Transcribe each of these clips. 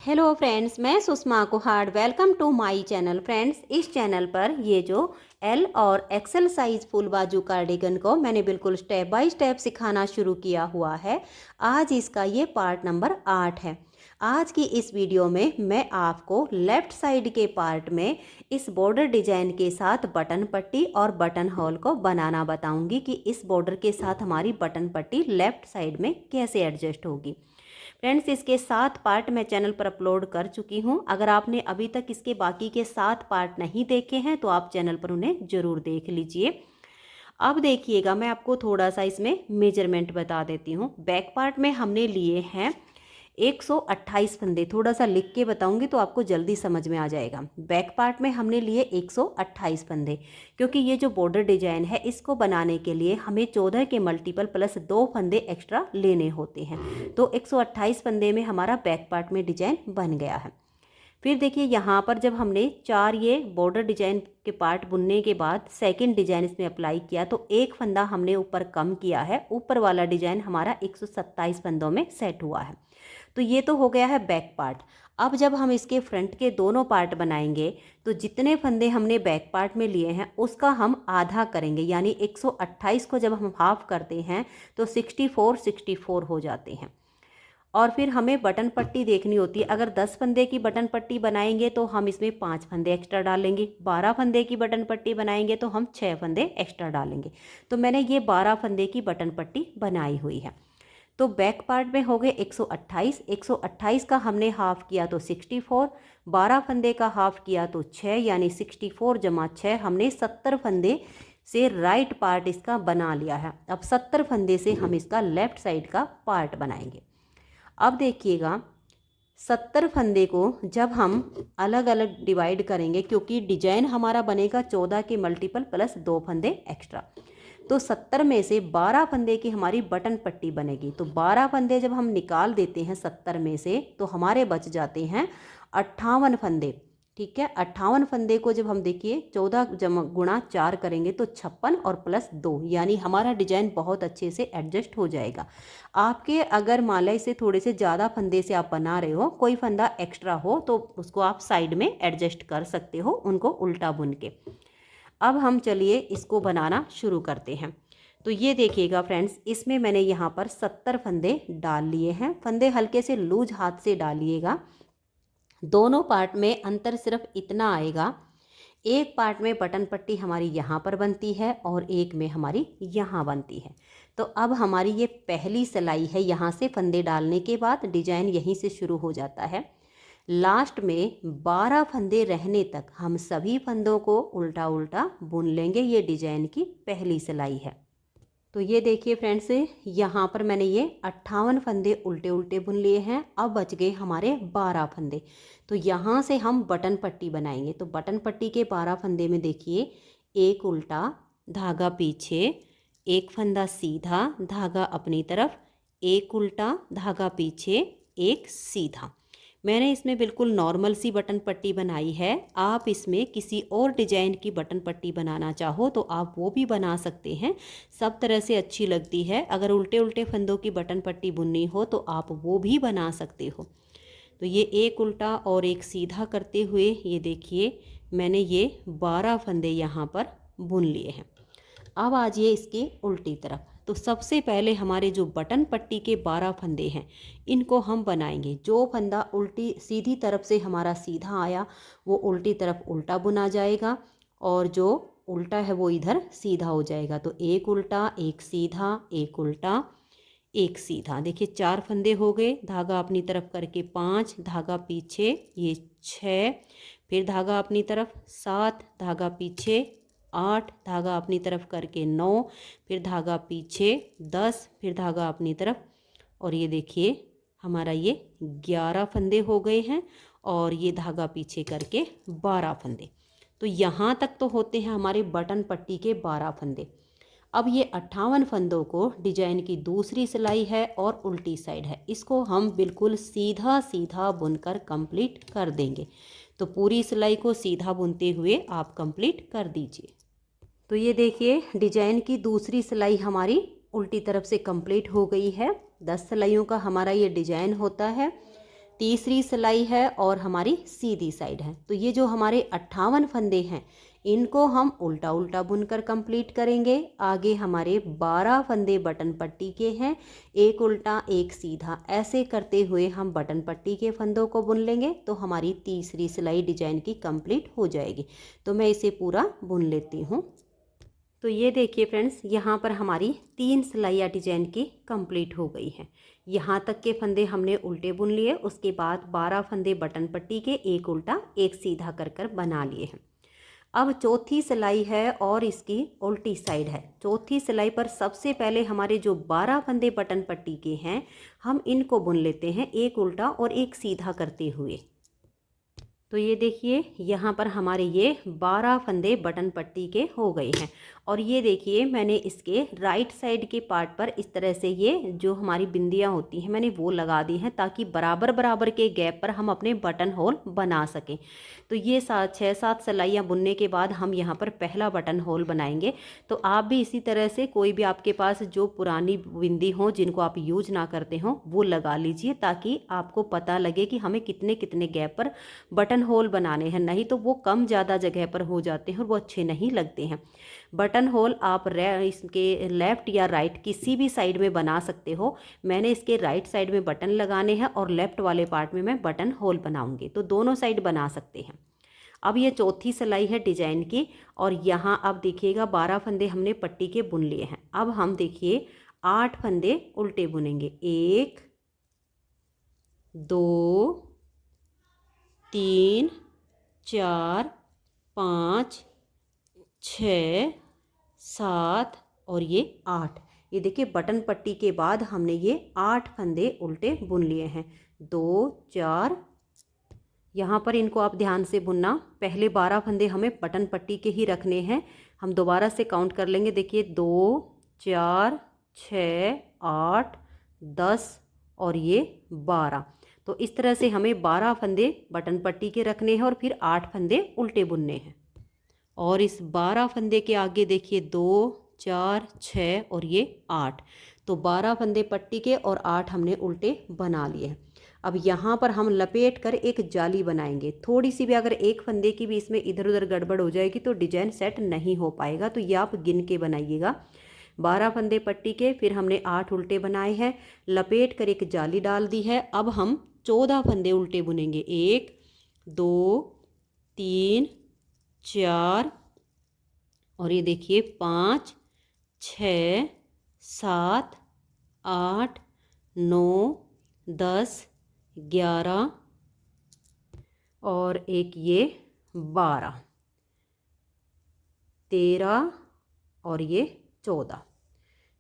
Hello friends, मैं Sushma Kuhad. Welcome to my channel. Friends, इस चैनल पर ये जो एल और एक्सेल साइज फुल बाजू कार्डिगन को मैंने बिल्कुल स्टेप बाय स्टेप सिखाना शुरू किया हुआ है। आज इसका ये पार्ट नंबर 8 है। आज की इस वीडियो में मैं आपको लेफ़्ट साइड के पार्ट में इस बॉर्डर डिजाइन के साथ बटन पट्टी और बटन होल को बनाना बताऊंगी कि इस बॉर्डर के साथ हमारी बटन पट्टी लेफ़्ट साइड में कैसे एडजस्ट होगी। फ्रेंड्स, इसके 7 पार्ट मैं चैनल पर अपलोड कर चुकी हूँ। अगर आपने अभी तक इसके बाकी के 7 पार्ट नहीं देखे हैं तो आप चैनल पर उन्हें ज़रूर देख लीजिए। अब देखिएगा, मैं आपको थोड़ा सा इसमें मेजरमेंट बता देती हूँ। बैक पार्ट में हमने लिए हैं 128 फंदे। थोड़ा सा लिख के बताऊंगी तो आपको जल्दी समझ में आ जाएगा। बैक पार्ट में हमने लिए 128 फंदे, क्योंकि ये जो बॉर्डर डिजाइन है इसको बनाने के लिए हमें 14 के मल्टीपल प्लस 2 फंदे एक्स्ट्रा लेने होते हैं। तो 128 फंदे में हमारा बैक पार्ट में डिजाइन बन गया है। फिर देखिए, यहाँ पर जब हमने 4 ये बॉर्डर डिजाइन के पार्ट बुनने के बाद सेकंड डिजाइन इसमें अप्लाई किया तो एक फंदा हमने ऊपर कम किया है। ऊपर वाला डिजाइन हमारा 127 फंदों में सेट हुआ है। तो ये तो हो गया है बैक पार्ट। अब जब हम इसके फ्रंट के दोनों पार्ट बनाएंगे तो जितने फंदे हमने बैक पार्ट में लिए हैं उसका हम आधा करेंगे, यानी 128 को जब हम हाफ करते हैं तो 64 हो जाते हैं। और फिर हमें बटन पट्टी देखनी होती है। अगर 10 फंदे की बटन पट्टी बनाएंगे तो हम इसमें 5 फंदे एक्स्ट्रा डालेंगे। 12 फंदे की बटन पट्टी बनाएंगे तो हम 6 फंदे एक्स्ट्रा डालेंगे। तो मैंने ये 12 फंदे की बटन पट्टी बनाई हुई है। तो बैक पार्ट में हो गए 128। 128 का हमने हाफ किया तो 64। 12 फंदे का हाफ किया तो 6, यानी 64 जमा 6 हमने 70 फंदे से राइट पार्ट इसका बना लिया है। अब 70 फंदे से हम इसका लेफ्ट साइड का पार्ट बनाएंगे। अब देखिएगा, 70 फंदे को जब हम अलग अलग डिवाइड करेंगे, क्योंकि डिजाइन हमारा बनेगा 14 के मल्टीपल प्लस 2 फंदे एक्स्ट्रा, तो 70 में से 12 फंदे की हमारी बटन पट्टी बनेगी। तो 12 फंदे जब हम निकाल देते हैं 70 में से तो हमारे बच जाते हैं 58 फंदे। ठीक है, 58 फंदे को जब हम देखिए 14 जमा गुणा 4 करेंगे तो 56 और प्लस 2, यानी हमारा डिजाइन बहुत अच्छे से एडजस्ट हो जाएगा। आपके अगर माला से थोड़े से ज़्यादा फंदे से आप बना रहे हो, कोई फंदा एक्स्ट्रा हो तो उसको आप साइड में एडजस्ट कर सकते हो, उनको उल्टा बुन के। अब हम चलिए इसको बनाना शुरू करते हैं। तो ये देखिएगा फ्रेंड्स, इसमें मैंने यहाँ पर 70 फंदे डाल लिए हैं। फंदे हल्के से लूज हाथ से डालिएगा। दोनों पार्ट में अंतर सिर्फ इतना आएगा, एक पार्ट में बटन पट्टी हमारी यहाँ पर बनती है और एक में हमारी यहाँ बनती है। तो अब हमारी ये पहली सिलाई है, यहाँ से फंदे डालने के बाद डिजाइन यहीं से शुरू हो जाता है। लास्ट में 12 फंदे रहने तक हम सभी फंदों को उल्टा उल्टा बुन लेंगे। ये डिजाइन की पहली सिलाई है। तो ये देखिए फ्रेंड्स, यहाँ पर मैंने ये 58 फंदे उल्टे उल्टे बुन लिए हैं। अब बच गए हमारे 12 फंदे। तो यहाँ से हम बटन पट्टी बनाएंगे। तो बटन पट्टी के 12 फंदे में देखिए, एक उल्टा धागा पीछे, एक फंदा सीधा धागा अपनी तरफ, एक उल्टा धागा पीछे, एक सीधा। मैंने इसमें बिल्कुल नॉर्मल सी बटन पट्टी बनाई है। आप इसमें किसी और डिजाइन की बटन पट्टी बनाना चाहो तो आप वो भी बना सकते हैं, सब तरह से अच्छी लगती है। अगर उल्टे उल्टे फंदों की बटन पट्टी बुननी हो तो आप वो भी बना सकते हो। तो ये एक उल्टा और एक सीधा करते हुए ये देखिए मैंने ये 12 फंदे यहाँ पर बुन लिए हैं। अब आ जाइए इसकी उल्टी तरफ। तो सबसे पहले हमारे जो बटन पट्टी के 12 फंदे हैं इनको हम बनाएंगे। जो फंदा उल्टी सीधी तरफ से हमारा सीधा आया वो उल्टी तरफ उल्टा बुना जाएगा, और जो उल्टा है वो इधर सीधा हो जाएगा। तो एक उल्टा, एक सीधा, एक उल्टा, एक सीधा। देखिए 4 फंदे हो गए। धागा अपनी तरफ करके 5, धागा पीछे ये 6, फिर धागा अपनी तरफ 7, धागा पीछे 8, धागा अपनी तरफ करके 9, फिर धागा पीछे 10, फिर धागा अपनी तरफ, और ये देखिए हमारा ये 11 फंदे हो गए हैं, और ये धागा पीछे करके 12 फंदे। तो यहाँ तक तो होते हैं हमारे बटन पट्टी के 12 फंदे। अब ये 58 फंदों को डिजाइन की दूसरी सिलाई है और उल्टी साइड है, इसको हम बिल्कुल सीधा सीधा बुनकर कंप्लीट कर देंगे। तो पूरी सिलाई को सीधा बुनते हुए आप कंप्लीट कर दीजिए। तो ये देखिए डिजाइन की दूसरी सिलाई हमारी उल्टी तरफ से कंप्लीट हो गई है। 10 सिलाइयों का हमारा ये डिजाइन होता है। तीसरी सिलाई है और हमारी सीधी साइड है। तो ये जो हमारे 58 फंदे हैं इनको हम उल्टा उल्टा बुनकर कंप्लीट करेंगे। आगे हमारे 12 फंदे बटन पट्टी के हैं, एक उल्टा एक सीधा, ऐसे करते हुए हम बटन पट्टी के फंदों को बुन लेंगे तो हमारी तीसरी सिलाई डिजाइन की कंप्लीट हो जाएगी। तो मैं इसे पूरा बुन लेती हूँ। तो ये देखिए फ्रेंड्स, यहाँ पर हमारी 3 सिलाइयाँ डिजाइन की कंप्लीट हो गई हैं। यहाँ तक के फंदे हमने उल्टे बुन लिए, उसके बाद 12 फंदे बटन पट्टी के, एक उल्टा एक सीधा कर कर बना लिए हैं। अब चौथी सिलाई है और इसकी उल्टी साइड है। चौथी सिलाई पर सबसे पहले हमारे जो 12 फंदे बटन पट्टी के हैं हम इनको बुन लेते हैं एक उल्टा और एक सीधा करते हुए। तो ये देखिए यहाँ पर हमारे ये 12 फंदे बटन पट्टी के हो गए हैं। और ये देखिए मैंने इसके राइट साइड के पार्ट पर इस तरह से ये जो हमारी बिंदियाँ होती हैं मैंने वो लगा दी हैं ताकि बराबर बराबर के गैप पर हम अपने बटन होल बना सकें। तो ये 6-7 सिलाइयाँ बुनने के बाद हम यहाँ पर पहला बटन होल बनाएंगे। तो आप भी इसी तरह से कोई भी आपके पास जो पुरानी बिंदी हो जिनको आप यूज ना करते हो वो लगा लीजिए ताकि आपको पता लगे कि हमें कितने कितने गैप पर बटन होल बनाने हैं, नहीं तो वो कम ज़्यादा जगह पर हो जाते हैं और वो अच्छे नहीं लगते हैं। बटन होल आप इसके लेफ़्ट या राइट किसी भी साइड में बना सकते हो। मैंने इसके राइट साइड में बटन लगाने हैं और लेफ़्ट वाले पार्ट में मैं बटन होल बनाऊंगी, तो दोनों साइड बना सकते हैं। अब ये चौथी सिलाई है डिजाइन की और यहाँ अब देखिएगा 12 फंदे हमने पट्टी के बुन लिए हैं। अब हम देखिए 8 फंदे उल्टे बुनेंगे, 1 2 3 4 5 6 7 और ये 8। ये देखिए बटन पट्टी के बाद हमने ये 8 फंदे उल्टे बुन लिए हैं, 2 4। यहाँ पर इनको आप ध्यान से बुनना, पहले 12 फंदे हमें बटन पट्टी के ही रखने हैं। हम दोबारा से काउंट कर लेंगे, देखिए 2 4 6 8 10 और ये 12। तो इस तरह से हमें 12 फंदे बटन पट्टी के रखने हैं और फिर 8 फंदे उल्टे बुनने हैं। और इस 12 फंदे के आगे देखिए 2 4 6 और ये 8। तो 12 फंदे पट्टी के और 8 हमने उल्टे बना लिए हैं। अब यहाँ पर हम लपेट कर एक जाली बनाएंगे। थोड़ी सी भी अगर एक फंदे की भी इसमें इधर उधर गड़बड़ हो जाएगी तो डिजाइन सेट नहीं हो पाएगा, तो ये आप गिन के बनाइएगा। 12 फंदे पट्टी के, फिर हमने 8 उल्टे बनाए हैं, लपेट कर एक जाली डाल दी है। अब हम 14 फंदे उल्टे बुनेंगे, 1 2 3 4 और ये देखिए 5 6 7 8 9 10 11 और एक ये 12 13 और ये 14।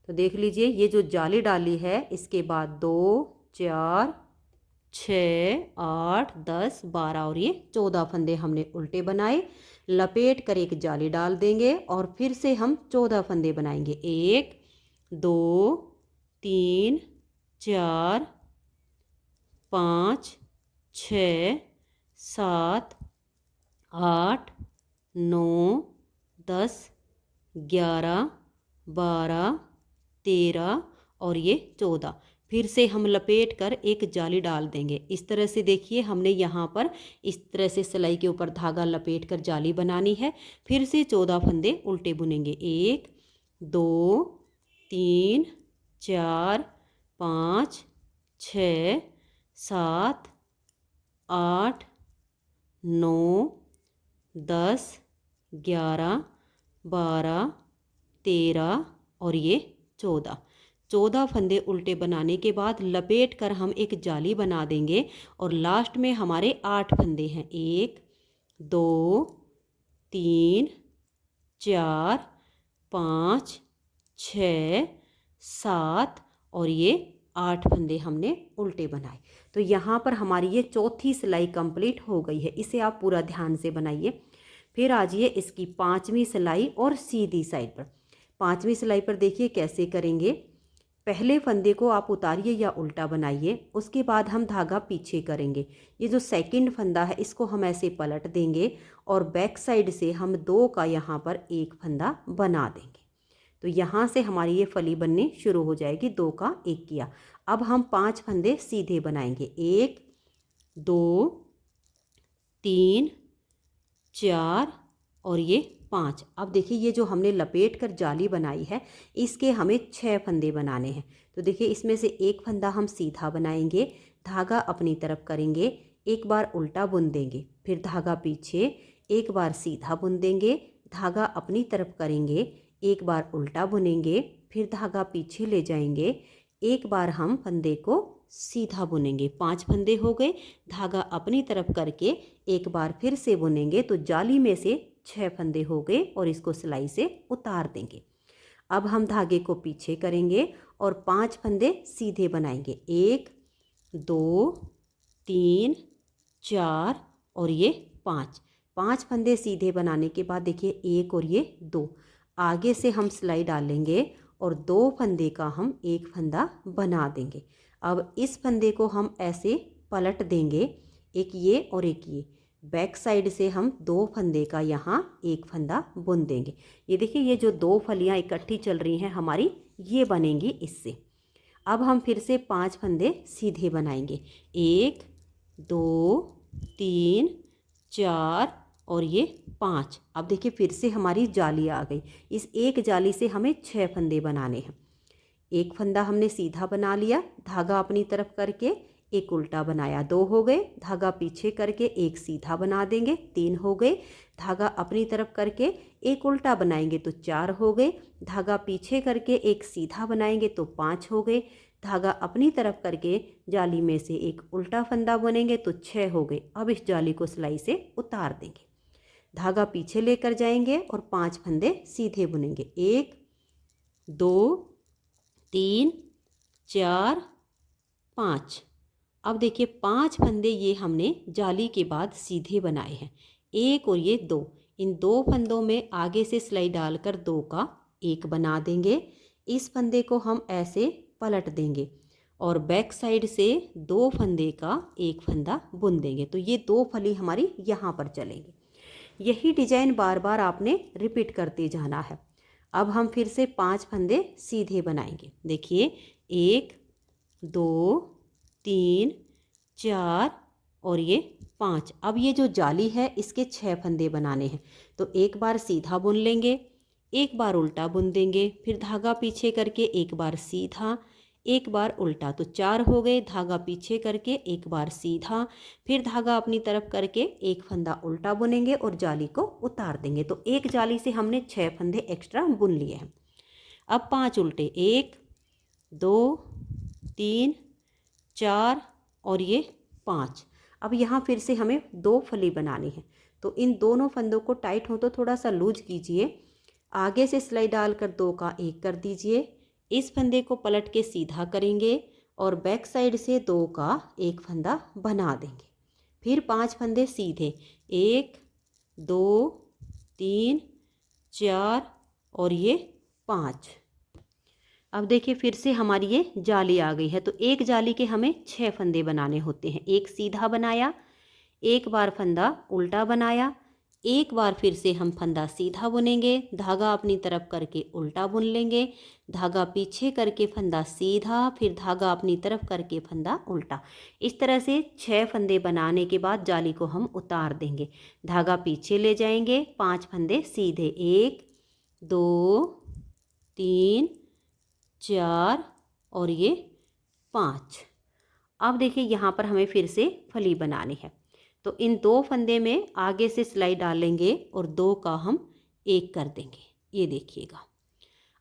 तो देख लीजिए ये जो जाली डाली है इसके बाद 2 4 6 8 10 12 और ये 14 फंदे हमने उल्टे बनाए। लपेट कर एक जाली डाल देंगे और फिर से हम 14 फंदे बनाएंगे, 1 2 3 4 5 6 7 8 9 10 11 12 13 और ये 14। फिर से हम लपेट कर एक जाली डाल देंगे। इस तरह से देखिए हमने यहाँ पर इस तरह से सिलाई के ऊपर धागा लपेट कर जाली बनानी है। फिर से 14 फंदे उल्टे बुनेंगे, 1 2 3 4 5 6 7 8 9 10 11 12 13 और ये 14 फंदे उल्टे बनाने के बाद लपेट कर हम एक जाली बना देंगे और लास्ट में हमारे 8 फंदे हैं, 1 2 3 4 5 6 7 और ये 8 फंदे हमने उल्टे बनाए। तो यहाँ पर हमारी ये चौथी सिलाई कंप्लीट हो गई है। इसे आप पूरा ध्यान से बनाइए। फिर आ जाइए इसकी 5वीं सिलाई और सीधी साइड पर। 5वीं सिलाई पर देखिए कैसे करेंगे। पहले फंदे को आप उतारिए या उल्टा बनाइए, उसके बाद हम धागा पीछे करेंगे। ये जो सेकंड फंदा है इसको हम ऐसे पलट देंगे और बैक साइड से हम 2 का यहाँ पर एक फंदा बना देंगे। तो यहाँ से हमारी ये फली बननी शुरू हो जाएगी, 2 का 1 किया। अब हम 5 फंदे सीधे बनाएंगे, 1 2, 3, 4 और ये 5। अब देखिए ये जो हमने लपेट कर जाली बनाई है इसके हमें 6 फंदे बनाने हैं। तो देखिए इसमें से एक फंदा हम सीधा बनाएंगे, धागा अपनी तरफ करेंगे, एक बार उल्टा बुन देंगे, फिर धागा पीछे, एक बार सीधा बुन देंगे, धागा अपनी तरफ करेंगे, एक बार उल्टा बुनेंगे, फिर धागा पीछे ले जाएंगे, एक बार हम फंदे को सीधा बुनेंगे। 5 फंदे हो गए। धागा अपनी तरफ करके एक बार फिर से बुनेंगे तो जाली में से 6 फंदे हो गए और इसको सिलाई से उतार देंगे। अब हम धागे को पीछे करेंगे और 5 फंदे सीधे बनाएंगे। 1, 2, 3, 4 और ये 5 फंदे सीधे बनाने के बाद देखिए 1 और ये 2 आगे से हम सिलाई डालेंगे और 2 फंदे का हम एक फंदा बना देंगे। अब इस फंदे को हम ऐसे पलट देंगे, एक ये और एक ये, बैक साइड से हम 2 फंदे का यहाँ एक फंदा बुन देंगे। ये देखिए ये जो 2 फलियाँ इकट्ठी चल रही हैं हमारी, ये बनेंगी इससे। अब हम फिर से 5 फंदे सीधे बनाएंगे। 1, 2, 3, 4 और ये 5। अब देखिए फिर से हमारी जाली आ गई। इस एक जाली से हमें 6 फंदे बनाने हैं। एक फंदा हमने सीधा बना लिया, धागा अपनी तरफ करके एक उल्टा बनाया, 2 हो गए। धागा पीछे करके एक सीधा बना देंगे, 3 हो गए। धागा अपनी तरफ करके एक उल्टा बनाएंगे तो 4 हो गए। धागा पीछे करके एक सीधा बनाएंगे तो 5 हो गए। धागा अपनी तरफ करके जाली में से एक उल्टा फंदा बुनेंगे तो 6 हो गए। अब इस जाली को सिलाई से उतार देंगे, धागा पीछे लेकर जाएंगे और 5 फंदे सीधे बुनेंगे। 1, 2, 3, 4, 5। अब देखिए 5 फंदे ये हमने जाली के बाद सीधे बनाए हैं, 1 और ये 2। इन 2 फंदों में आगे से सिलाई डालकर 2 का एक बना देंगे। इस फंदे को हम ऐसे पलट देंगे और बैक साइड से 2 फंदे का एक फंदा बुन देंगे। तो ये 2 फली हमारी यहाँ पर चलेंगी। यही डिजाइन बार बार आपने रिपीट करते जाना है। अब हम फिर से 5 फंदे सीधे बनाएंगे। देखिए 1, 2, 3, 4 और ये 5। अब ये जो जाली है इसके 6 फंदे बनाने हैं। तो एक बार सीधा बुन लेंगे, एक बार उल्टा बुन देंगे, फिर धागा पीछे करके एक बार सीधा, एक बार उल्टा, तो 4 हो गए। धागा पीछे करके एक बार सीधा, फिर धागा अपनी तरफ करके एक फंदा उल्टा बुनेंगे और जाली को उतार देंगे। तो एक जाली से हमने 6 फंदे एक्स्ट्रा बुन लिए हैं। अब 5 उल्टे, 1, 2, 3, 4 और ये 5। अब यहाँ फिर से हमें 2 फली बनानी है। तो इन दोनों फंदों को टाइट हो तो थोड़ा सा लूज कीजिए, आगे से सिलाई डालकर 2 का एक कर दीजिए। इस फंदे को पलट के सीधा करेंगे और बैक साइड से 2 का एक फंदा बना देंगे। फिर 5 फंदे सीधे, 1, 2, 3, 4 और ये 5। अब देखिए फिर से हमारी ये जाली आ गई है। तो एक जाली के हमें 6 फंदे बनाने होते हैं। एक सीधा बनाया, एक बार फंदा उल्टा बनाया, एक बार फिर से हम फंदा सीधा बुनेंगे, धागा अपनी तरफ करके उल्टा बुन लेंगे, धागा पीछे करके फंदा सीधा, फिर धागा अपनी तरफ करके फंदा उल्टा। इस तरह से 6 फंदे बनाने के बाद जाली को हम उतार देंगे, धागा पीछे ले जाएंगे, 5 फंदे सीधे, 1, 2, 3, 4 और ये 5। अब देखिए यहाँ पर हमें फिर से फली बनानी है। तो इन 2 फंदे में आगे से सिलाई डालेंगे और 2 का हम एक कर देंगे। ये देखिएगा।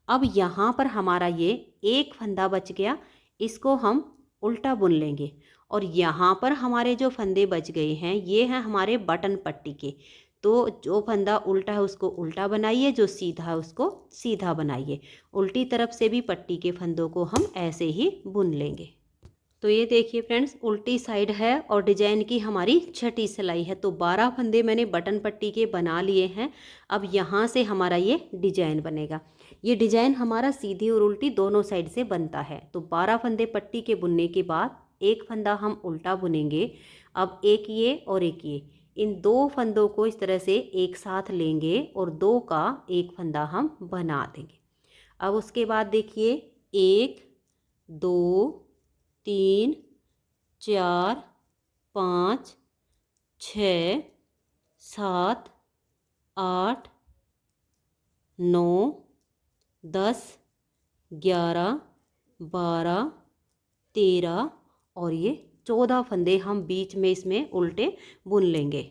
अब यहाँ पर हमारा ये एक फंदा बच गया, इसको हम उल्टा बुन लेंगे और यहाँ पर हमारे जो फंदे बच गए हैं ये हैं हमारे बटन पट्टी के। तो जो फंदा उल्टा है उसको उल्टा बनाइए, जो सीधा है उसको सीधा बनाइए। उल्टी तरफ से भी पट्टी के फंदों को हम ऐसे ही बुन लेंगे। तो ये देखिए फ्रेंड्स, उल्टी साइड है और डिजाइन की हमारी छठी सिलाई है। तो 12 फंदे मैंने बटन पट्टी के बना लिए हैं। अब यहाँ से हमारा ये डिजाइन बनेगा। ये डिजाइन हमारा सीधी और उल्टी दोनों साइड से बनता है। तो 12 फंदे पट्टी के बुनने के बाद एक फंदा हम उल्टा बुनेंगे। अब एक ये और एक ये, इन 2 फंदों को इस तरह से एक साथ लेंगे और 2 का एक फंदा हम बना देंगे। अब उसके बाद देखिए 1, 2, 3, 4, 5 6 7 8 9 10 11 12 13 और ये 14 फंदे हम बीच में इसमें उल्टे बुन लेंगे।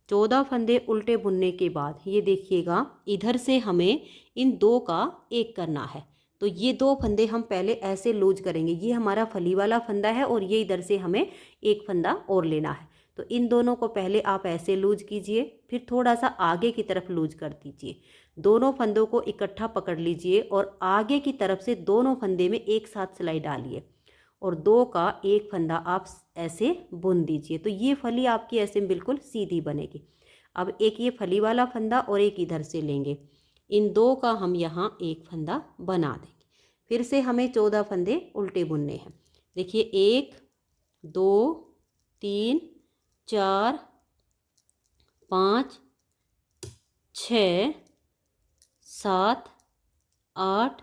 14 फंदे उल्टे बुनने के बाद ये देखिएगा, इधर से हमें इन दो का एक करना है। तो ये दो फंदे हम पहले ऐसे लूज करेंगे। ये हमारा फली वाला फंदा है और ये इधर से हमें एक फंदा और लेना है। तो इन दोनों को पहले आप ऐसे लूज कीजिए, फिर थोड़ा सा आगे की तरफ लूज कर दीजिए। दोनों फंदों को इकट्ठा पकड़ लीजिए और आगे की तरफ से दोनों फंदे में एक साथ सिलाई डालिए और दो का एक फंदा आप ऐसे बुन दीजिए। तो ये फली आपकी ऐसे बिल्कुल सीधी बनेगी। अब एक ये फली वाला फंदा और एक इधर से लेंगे, इन दो का हम यहाँ एक फंदा बना देंगे। फिर से हमें 14 फंदे उल्टे बुनने हैं। देखिए 1 2 3 4 5 6 7 8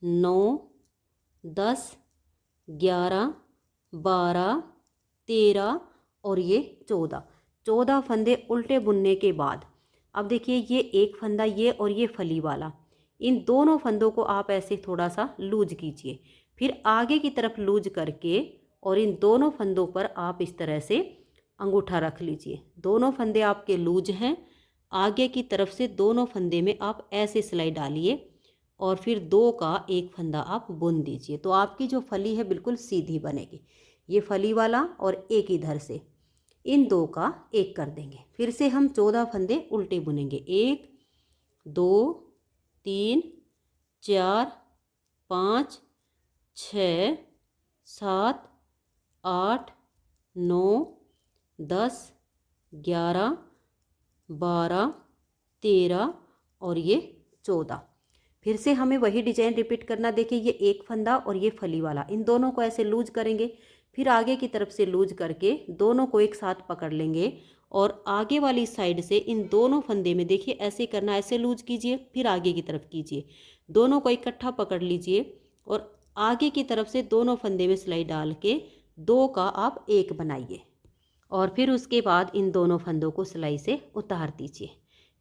9 10 11 12 13 और ये 14 फंदे उल्टे बुनने के बाद अब देखिए ये एक फंदा ये और ये फली वाला, इन दोनों फंदों को आप ऐसे थोड़ा सा लूज कीजिए। फिर आगे की तरफ लूज करके और इन दोनों फंदों पर आप इस तरह से अंगूठा रख लीजिए। दोनों फंदे आपके लूज हैं। आगे की तरफ से दोनों फंदे में आप ऐसे सिलाई डालिए और फिर दो का एक फंदा आप बुन दीजिए। तो आपकी जो फली है बिल्कुल सीधी बनेगी। ये फली वाला और एक इधर से, इन दो का एक कर देंगे। फिर से हम 14 फंदे उल्टे बुनेंगे। 1 2 3 4 5 6 7 8 9 10 11 12 13 और ये 14। फिर से हमें वही डिजाइन रिपीट करना। देखिए ये एक फंदा और ये फली वाला, इन दोनों को ऐसे लूज करेंगे। फिर आगे की तरफ से लूज करके दोनों को एक साथ पकड़ लेंगे और आगे वाली साइड से इन दोनों फंदे में देखिए ऐसे करना, ऐसे लूज कीजिए, फिर आगे की तरफ कीजिए, दोनों को इकट्ठा पकड़ लीजिए और आगे की तरफ से दोनों फंदे में सिलाई डाल के दो का आप एक बनाइए और फिर उसके बाद इन दोनों फंदों को सिलाई से उतार दीजिए।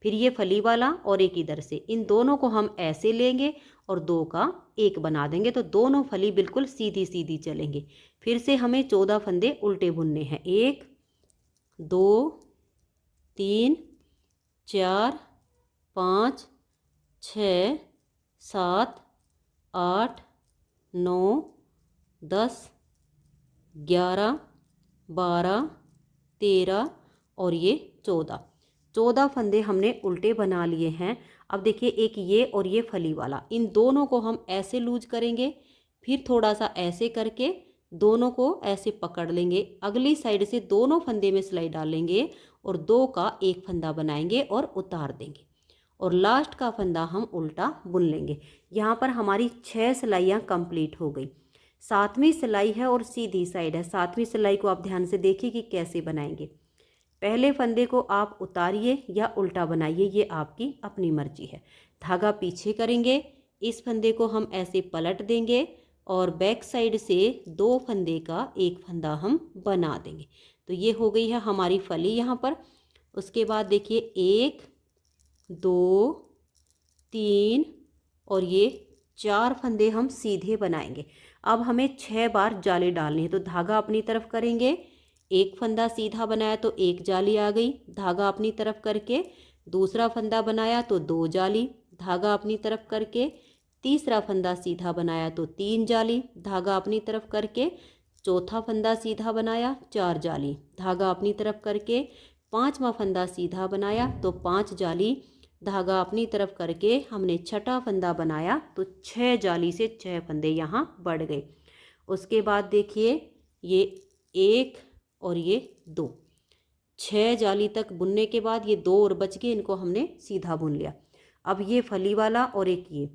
फिर ये फली वाला और एक इधर से, इन दोनों को हम ऐसे लेंगे और दो का एक बना देंगे। तो दोनों फली बिल्कुल सीधी सीधी चलेंगे। फिर से हमें 14 फंदे उल्टे बुनने हैं। 1 2 3 4 5 6 7 8 9 10 11 12 13 और ये 14 फंदे हमने उल्टे बना लिए हैं। अब देखिए एक ये और ये फली वाला, इन दोनों को हम ऐसे लूज करेंगे, फिर थोड़ा सा ऐसे करके दोनों को ऐसे पकड़ लेंगे, अगली साइड से दोनों फंदे में सिलाई डालेंगे और दो का एक फंदा बनाएंगे और उतार देंगे और लास्ट का फंदा हम उल्टा बुन लेंगे। यहाँ पर हमारी 6 सिलाइयाँ कंप्लीट हो गई। 7वीं सिलाई है और सीधी साइड है। 7वीं सिलाई को आप ध्यान से देखिए कि कैसे बनाएंगे। पहले फंदे को आप उतारिए या उल्टा बनाइए, ये आपकी अपनी मर्जी है। धागा पीछे करेंगे, इस फंदे को हम ऐसे पलट देंगे और बैक साइड से दो फंदे का एक फंदा हम बना देंगे। तो ये हो गई है हमारी फली यहाँ पर। उसके बाद देखिए 1 2 3 और ये 4 फंदे हम सीधे बनाएंगे। अब हमें 6 बार जाली डालनी है। तो धागा अपनी तरफ करेंगे, एक फंदा सीधा बनाया तो एक जाली आ गई, धागा अपनी तरफ करके दूसरा फंदा बनाया तो 2 जाली, धागा अपनी तरफ करके तीसरा फंदा सीधा बनाया तो 3 जाली, धागा अपनी तरफ करके चौथा फंदा सीधा बनाया 4 जाली, धागा अपनी तरफ करके पांचवा फंदा सीधा बनाया तो 5 जाली, धागा अपनी तरफ करके हमने छठा फंदा बनाया तो 6 जाली से 6 फंदे यहाँ बढ़ गए। उसके बाद देखिए ये 1 और ये 2, 6 जाली तक बुनने के बाद ये 2 और बच गए, इनको हमने सीधा बुन लिया। अब ये फली वाला और एक ये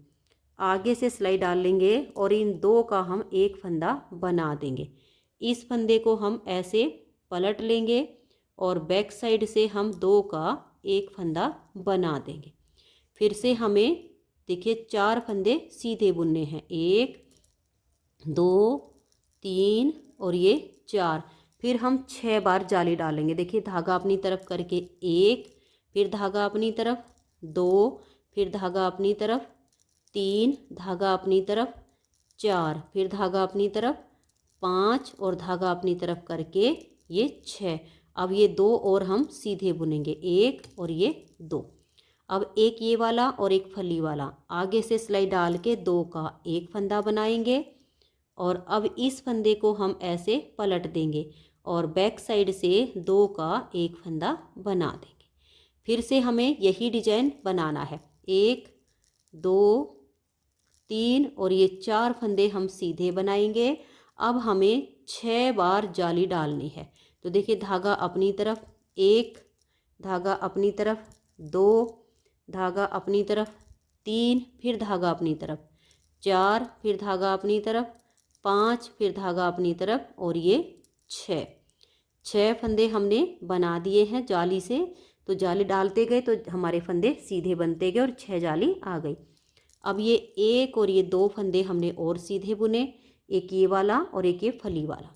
आगे से सिलाई डाल लेंगे और इन 2 का हम एक फंदा बना देंगे। इस फंदे को हम ऐसे पलट लेंगे और बैक साइड से हम 2 का एक फंदा बना देंगे। फिर से हमें देखिए 4 फंदे सीधे बुनने हैं, 1 2 3 और ये 4। फिर हम 6 बार जाली डालेंगे। देखिए धागा अपनी तरफ करके 1, फिर धागा अपनी तरफ 2, फिर धागा अपनी तरफ 3, धागा अपनी तरफ 4, फिर धागा अपनी तरफ 5 और धागा अपनी तरफ करके ये 6। अब ये 2 और हम सीधे बुनेंगे, 1 और ये 2। अब एक ये वाला और एक फली वाला आगे से सिलाई डाल के 2 का एक फंदा बनाएंगे और अब इस फंदे को हम ऐसे पलट देंगे और बैक साइड से 2 का एक फंदा बना देंगे। फिर से हमें यही डिजाइन बनाना है, 1 2 3 और ये 4 फंदे हम सीधे बनाएंगे। अब हमें 6 बार जाली डालनी है। तो देखिए धागा अपनी तरफ 1, धागा अपनी तरफ 2, धागा अपनी तरफ 3, फिर धागा अपनी तरफ 4, फिर धागा अपनी तरफ 5, फिर धागा अपनी तरफ और ये 6 फंदे हमने बना दिए हैं जाली से। तो जाली डालते गए तो हमारे फंदे सीधे बनते गए और 6 जाली आ गई। अब ये 1 और ये 2 फंदे हमने और सीधे बुने, एक ये वाला और एक ये फली वाला।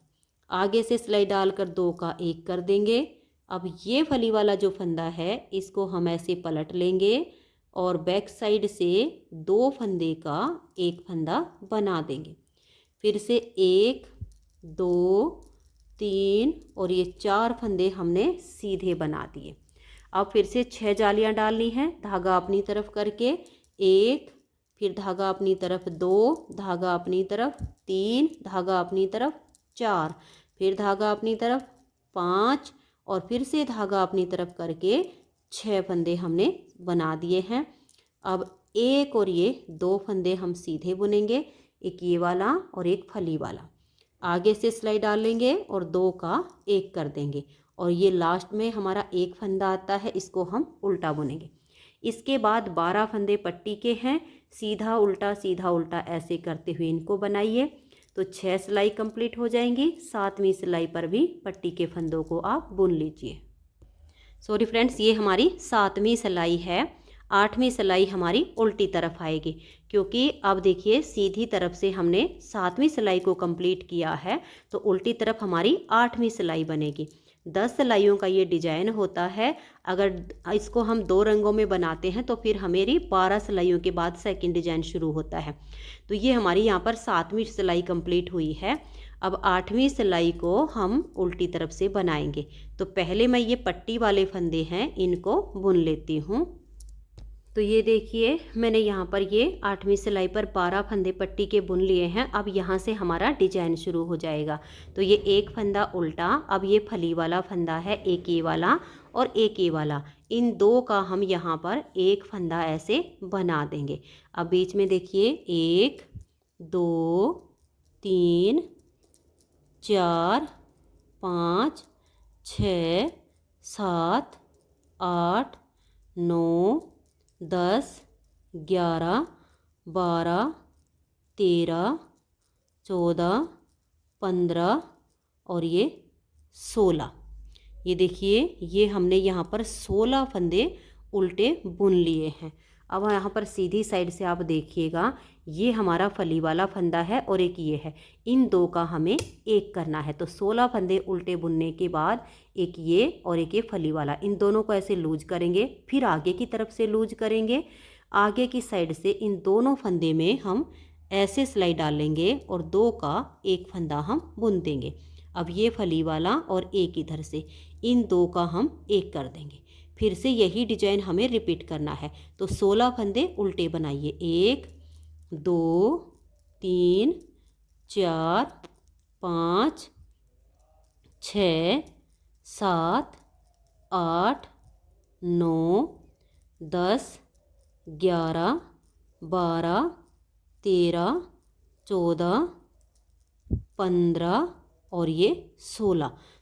आगे से सिलाई डालकर 2 का एक कर देंगे। अब ये फली वाला जो फंदा है इसको हम ऐसे पलट लेंगे और बैक साइड से 2 फंदे का एक फंदा बना देंगे। फिर से 1 2 3 और ये 4 फंदे हमने सीधे बना दिए। अब फिर से 6 जालियां डालनी हैं, धागा अपनी तरफ करके 1, फिर धागा अपनी तरफ 2, धागा अपनी तरफ 3, धागा अपनी तरफ 4, फिर धागा अपनी तरफ 5 और फिर से धागा अपनी तरफ करके 6 फंदे हमने बना दिए हैं। अब 1 और ये 2 फंदे हम सीधे बुनेंगे, एक ये वाला और एक फली वाला। आगे से सिलाई डालेंगे और 2 का एक कर देंगे और ये लास्ट में हमारा एक फंदा आता है, इसको हम उल्टा बुनेंगे। इसके बाद 12 फंदे पट्टी के हैं, सीधा उल्टा ऐसे करते हुए इनको बनाइए तो 6 सिलाई कंप्लीट हो जाएंगी। 7वीं सिलाई पर भी पट्टी के फंदों को आप बुन लीजिए। सॉरी फ्रेंड्स, ये हमारी 7वीं सिलाई है। 8वीं सिलाई हमारी उल्टी तरफ आएगी क्योंकि अब देखिए सीधी तरफ से हमने 7वीं सिलाई को कंप्लीट किया है तो उल्टी तरफ हमारी 8वीं सिलाई बनेगी। 10 सिलाइयों का ये डिजाइन होता है। अगर इसको हम 2 रंगों में बनाते हैं तो फिर हमारी 12 सिलाइयों के बाद सेकंड डिजाइन शुरू होता है। तो ये हमारी यहाँ पर 7वीं सिलाई कंप्लीट हुई है। अब 8वीं सिलाई को हम उल्टी तरफ से बनाएंगे। तो पहले मैं ये पट्टी वाले फंदे हैं इनको बुन लेती हूँ। तो ये देखिए मैंने यहाँ पर ये 8वीं सिलाई पर 12 फंदे पट्टी के बुन लिए हैं। अब यहाँ से हमारा डिजाइन शुरू हो जाएगा। तो ये एक फंदा उल्टा, अब ये फली वाला फंदा है, एक ये वाला और एक ये वाला, इन 2 का हम यहाँ पर एक फंदा ऐसे बना देंगे। अब बीच में देखिए 1 2 3 4 5 6 7 8 9 10 11 12 13 14 15 और ये 16। ये देखिए ये हमने यहाँ पर 16 फंदे उल्टे बुन लिए हैं। अब यहाँ पर सीधी साइड से आप देखिएगा ये हमारा फली वाला फंदा है और एक ये है, इन 2 का हमें एक करना है। तो 16 फंदे उल्टे बुनने के बाद एक ये और एक ये फली वाला, इन दोनों को ऐसे लूज करेंगे, फिर आगे की तरफ से लूज करेंगे। आगे की साइड से इन दोनों फंदे में हम ऐसे सिलाई डालेंगे और 2 का एक फंदा हम बुन देंगे। अब ये फली वाला और एक इधर से, इन 2 का हम एक कर देंगे। फिर से यही डिजाइन हमें रिपीट करना है। तो 16 फंदे उल्टे बनाइए, 1 2 3 4 5 6 7 8 9 10 11 12 13 14 15 और ये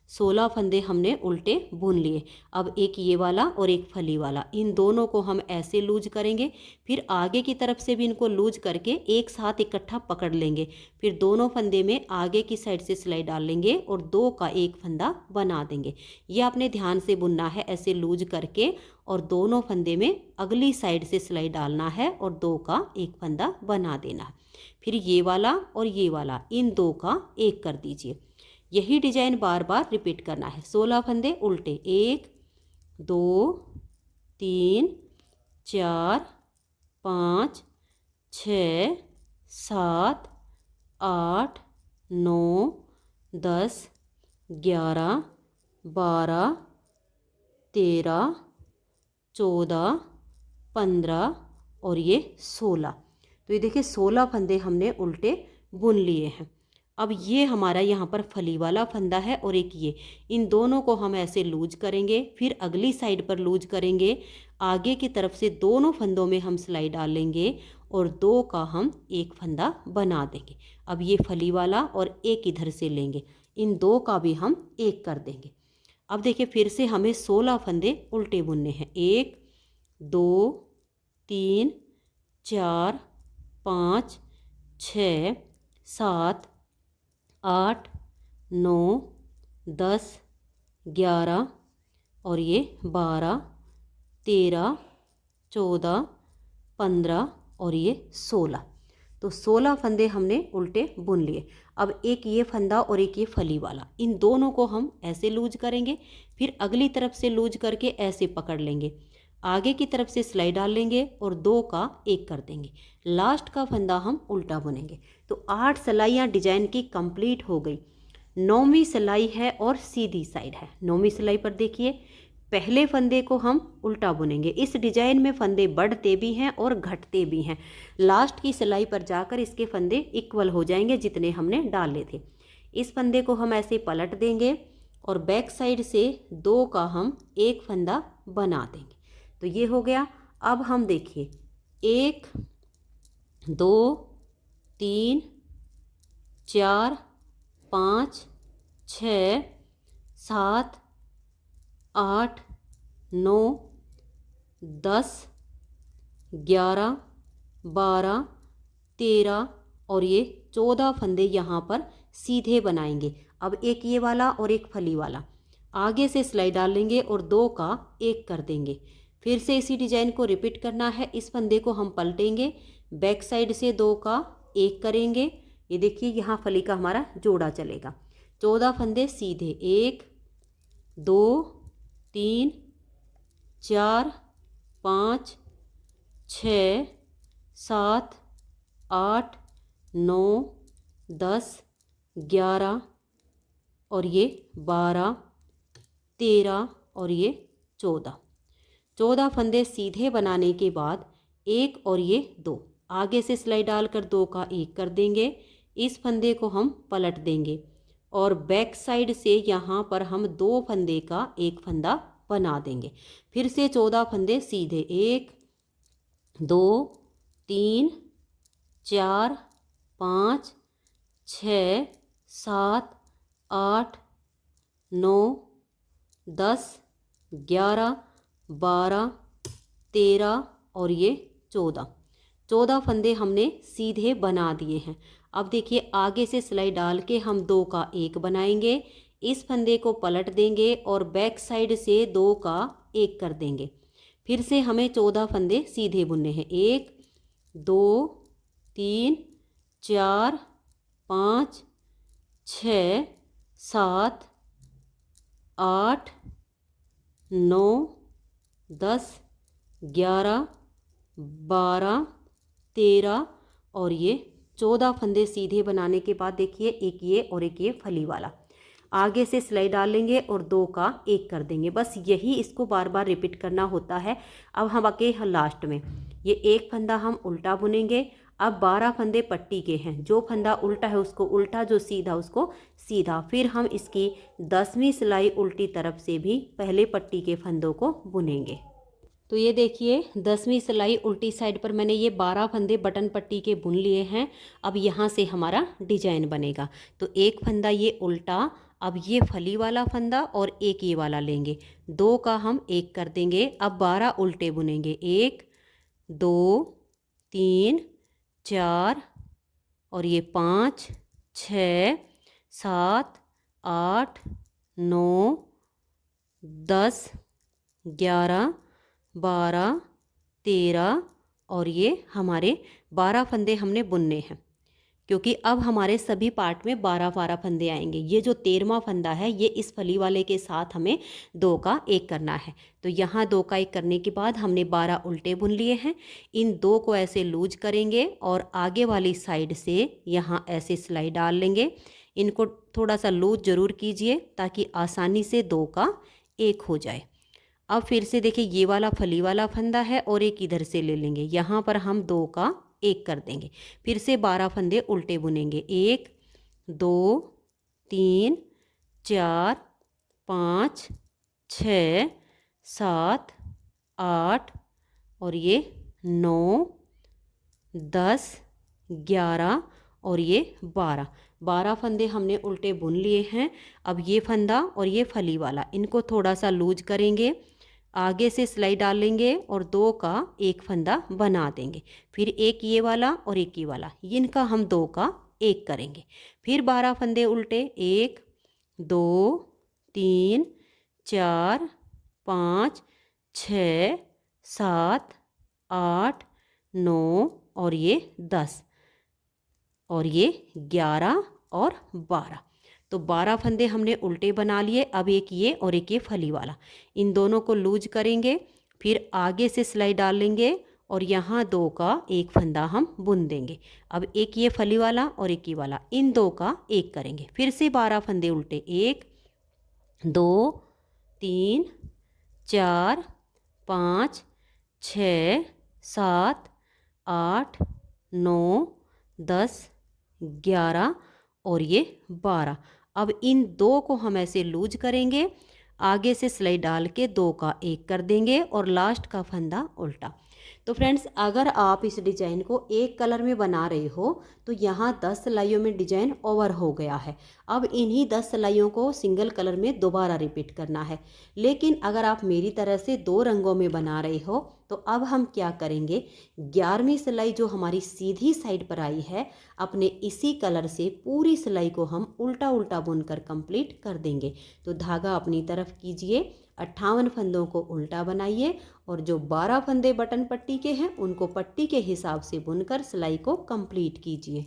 16 फंदे हमने उल्टे बुन लिए। अब एक ये वाला और एक फली वाला, इन दोनों को हम ऐसे लूज करेंगे, फिर आगे की तरफ से भी इनको लूज करके एक साथ इकट्ठा पकड़ लेंगे। फिर दोनों फंदे में आगे की साइड से सिलाई डाल लेंगे और 2 का एक फंदा बना देंगे। ये आपने ध्यान से बुनना है ऐसे लूज करके, और दोनों फंदे में अगली साइड से सिलाई डालना है और 2 का एक फंदा बना देना है। फिर ये वाला और ये वाला, इन 2 का एक कर दीजिए। यही डिजाइन बार बार रिपीट करना है। 16 फंदे उल्टे, 1 2 3 4 5 6 7 8 9 10 11 12 13 14 15 और ये 16। तो ये देखिए 16 फंदे हमने उल्टे बुन लिए हैं। अब ये हमारा यहाँ पर फली वाला फंदा है और एक ये, इन दोनों को हम ऐसे लूज करेंगे, फिर अगली साइड पर लूज करेंगे, आगे की तरफ से दोनों फंदों में हम सिलाई डालेंगे और 2 का हम एक फंदा बना देंगे। अब ये फली वाला और एक इधर से लेंगे, इन 2 का भी हम एक कर देंगे। अब देखिए फिर से हमें 16 फंदे उल्टे बुनने हैं। 1 2 3 4 5 6 7 8 9 10 11 और ये 12 13 14 15 और ये 16। तो 16 फंदे हमने उल्टे बुन लिए। अब एक ये फंदा और एक ये फली वाला, इन दोनों को हम ऐसे लूज करेंगे, फिर अगली तरफ से लूज करके ऐसे पकड़ लेंगे, आगे की तरफ से सिलाई डाल लेंगे और 2 का एक कर देंगे। लास्ट का फंदा हम उल्टा बुनेंगे। तो 8 सिलाइयाँ डिजाइन की कंप्लीट हो गई। 9वीं सिलाई है और सीधी साइड है। 9वीं सिलाई पर देखिए पहले फंदे को हम उल्टा बुनेंगे। इस डिजाइन में फंदे बढ़ते भी हैं और घटते भी हैं। लास्ट की सिलाई पर जाकर इसके फंदे इक्वल हो जाएंगे जितने हमने डाले थे। इस फंदे को हम ऐसे पलट देंगे और बैक साइड से 2 का हम एक फंदा बना देंगे। तो ये हो गया। अब हम देखिए 1 2 3 4 5 6 7 8 9 10 11 12 13 और ये 14 फंदे यहाँ पर सीधे बनाएंगे। अब एक ये वाला और एक फली वाला, आगे से सिलाई डाल लेंगे और 2 का एक कर देंगे। फिर से इसी डिजाइन को रिपीट करना है। इस फंदे को हम पलटेंगे, बैक साइड से 2 का एक करेंगे। ये देखिए यहाँ फली का हमारा जोड़ा चलेगा। 14 फंदे सीधे, 1 2 3 4 5 6 7 8 9 10 11 और ये 12 13 और ये 14 फंदे सीधे बनाने के बाद 1 और ये 2 आगे से सिलाई डालकर 2 का एक कर देंगे। इस फंदे को हम पलट देंगे और बैक साइड से यहाँ पर हम 2 फंदे का एक फंदा बना देंगे। फिर से 14 फंदे सीधे, 1 2 3 4 5 6 7 8 9 10 11 12 13 और ये 14 फंदे हमने सीधे बना दिए हैं। अब देखिए आगे से सिलाई डाल के हम 2 का एक बनाएंगे, इस फंदे को पलट देंगे और बैक साइड से 2 का एक कर देंगे। फिर से हमें 14 फंदे सीधे बुनने हैं। 1 2 3 4 5 6 7 8 9 10 11 12 13 और ये 14 फंदे सीधे बनाने के बाद देखिए एक ये और एक ये फली वाला, आगे से सिलाई डाल लेंगे और 2 का एक कर देंगे। बस यही इसको बार बार रिपीट करना होता है। अब हम आके लास्ट में ये एक फंदा हम उल्टा बुनेंगे। अब 12 फंदे पट्टी के हैं, जो फंदा उल्टा है उसको उल्टा, जो सीधा उसको सीधा। फिर हम इसकी 10वीं सिलाई उल्टी तरफ से भी पहले पट्टी के फंदों को बुनेंगे। तो ये देखिए 10वीं सिलाई उल्टी साइड पर मैंने ये 12 फंदे बटन पट्टी के बुन लिए हैं। अब यहाँ से हमारा डिजाइन बनेगा। तो एक फंदा ये उल्टा, अब ये फली वाला फंदा और एक ये वाला लेंगे, 2 का हम एक कर देंगे। अब 12 उल्टे बुनेंगे, 1 2 3 4 और ये 5 6 7 8 9 10 11 12 13 और ये हमारे 12 फंदे हमने बुनने हैं। क्योंकि अब हमारे सभी पार्ट में 12-12 फंदे आएंगे। ये जो 13वां फंदा है ये इस फली वाले के साथ हमें 2 का 1 करना है। तो यहाँ 2 का 1 करने के बाद हमने 12 उल्टे बुन लिए हैं। इन 2 को ऐसे लूज करेंगे और आगे वाली साइड से यहाँ ऐसे सिलाई डाल लेंगे। इनको थोड़ा सा लूज ज़रूर कीजिए ताकि आसानी से 2 का 1 हो जाए। अब फिर से देखिए ये वाला फली वाला फंदा है और एक इधर से ले लेंगे। यहाँ पर हम 2 का 1 कर देंगे। फिर से 12 फंदे उल्टे बुनेंगे। 1 2 3 4 5 6 7 8 और ये 9 10 11 और ये 12 फंदे हमने उल्टे बुन लिए हैं। अब ये फंदा और ये फली वाला इनको थोड़ा सा लूज करेंगे, आगे से सिलाई डालेंगे और 2 का 1 फंदा बना देंगे। फिर एक ये वाला और एक ये वाला, इनका हम 2 का 1 करेंगे। फिर 12 फंदे उल्टे, 1 2 3 4 5 6 7 8 9 और ये 10 और ये 11 और 12। तो 12 फंदे हमने उल्टे बना लिए। अब एक ये और एक ये फली वाला, इन दोनों को लूज करेंगे, फिर आगे से सिलाई डाल लेंगे और यहाँ 2 का 1 फंदा हम बुन देंगे। अब एक ये फली वाला और एक ये वाला, इन 2 का 1 करेंगे। फिर से 12 फंदे उल्टे, 1 2 3 4 5 6 7 8 9 10 11 और ये 12। अब इन 2 को हम ऐसे लूज करेंगे, आगे से सिलाई डाल के 2 का 1 कर देंगे और लास्ट का फंदा उल्टा। तो फ्रेंड्स, अगर आप इस डिज़ाइन को एक कलर में बना रहे हो तो यहाँ 10 सिलाइयों में डिज़ाइन ओवर हो गया है। अब इन्हीं 10 सिलाइयों को सिंगल कलर में दोबारा रिपीट करना है। लेकिन अगर आप मेरी तरह से 2 रंगों में बना रहे हो तो अब हम क्या करेंगे, 11वीं सिलाई जो हमारी सीधी साइड पर आई है, अपने इसी कलर से पूरी सिलाई को हम उल्टा उल्टा बुनकर कंप्लीट कर देंगे। तो धागा अपनी तरफ कीजिए, 58 फंदों को उल्टा बनाइए और जो 12 फंदे बटन पट्टी के हैं उनको पट्टी के हिसाब से बुनकर सिलाई को कंप्लीट कीजिए।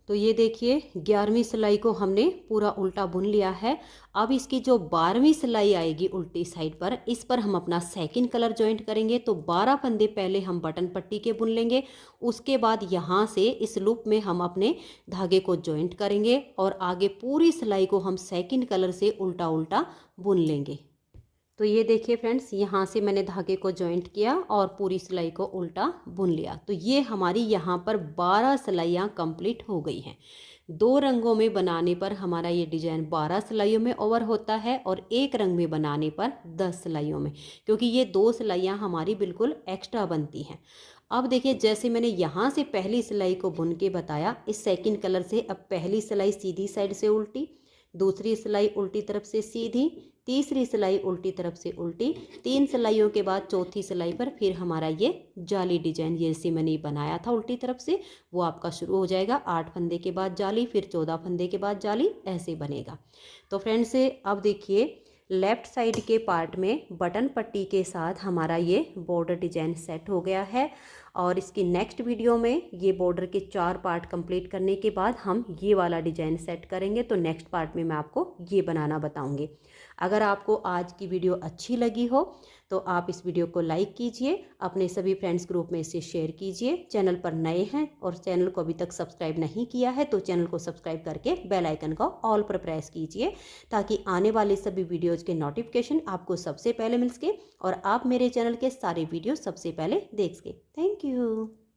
तो ये देखिए 11वीं सिलाई को हमने पूरा उल्टा बुन लिया है। अब इसकी जो 12वीं सिलाई आएगी उल्टी साइड पर, इस पर हम अपना सेकंड कलर जॉइंट करेंगे। तो 12 फंदे पहले हम बटन पट्टी के बुन लेंगे, उसके बाद यहाँ से इस लूप में हम अपने धागे को जॉइंट करेंगे और आगे पूरी सिलाई को हम सेकंड कलर से उल्टा उल्टा बुन लेंगे। तो ये देखिए फ्रेंड्स, यहाँ से मैंने धागे को जॉइंट किया और पूरी सिलाई को उल्टा बुन लिया। तो ये हमारी यहाँ पर 12 सिलाइयाँ कंप्लीट हो गई हैं। 2 रंगों में बनाने पर हमारा ये डिज़ाइन 12 सिलाइयों में ओवर होता है और एक रंग में बनाने पर 10 सिलाइयों में, क्योंकि ये 2 सिलाइयाँ हमारी बिल्कुल एक्स्ट्रा बनती हैं। अब देखिए, जैसे मैंने यहाँ से पहली सिलाई को बुन के बताया, इस सेकंड कलर से अब पहली सिलाई सीधी साइड से उल्टी, दूसरी सिलाई उल्टी तरफ से सीधी, तीसरी सिलाई उल्टी तरफ से उल्टी, 3 सिलाइयों के बाद चौथी सिलाई पर फिर हमारा ये जाली डिजाइन जैसे मैंने बनाया था उल्टी तरफ से वो आपका शुरू हो जाएगा। 8 फंदे के बाद जाली, फिर 14 फंदे के बाद जाली, ऐसे बनेगा। तो फ्रेंड्स, अब देखिए लेफ़्ट साइड के पार्ट में बटन पट्टी के साथ हमारा ये बॉर्डर डिजाइन सेट हो गया है और इसकी नेक्स्ट वीडियो में ये बॉर्डर के 4 पार्ट कंप्लीट करने के बाद हम ये वाला डिजाइन सेट करेंगे। तो नेक्स्ट पार्ट में मैं आपको ये बनाना बताऊंगी। अगर आपको आज की वीडियो अच्छी लगी हो तो आप इस वीडियो को लाइक कीजिए, अपने सभी फ्रेंड्स ग्रुप में इसे शेयर कीजिए। चैनल पर नए हैं और चैनल को अभी तक सब्सक्राइब नहीं किया है तो चैनल को सब्सक्राइब करके बेल आइकन को ऑल पर प्रेस कीजिए ताकि आने वाले सभी वीडियोज़ के नोटिफिकेशन आपको सबसे पहले मिल सके और आप मेरे चैनल के सारे वीडियो सबसे पहले देख सके। Thank you.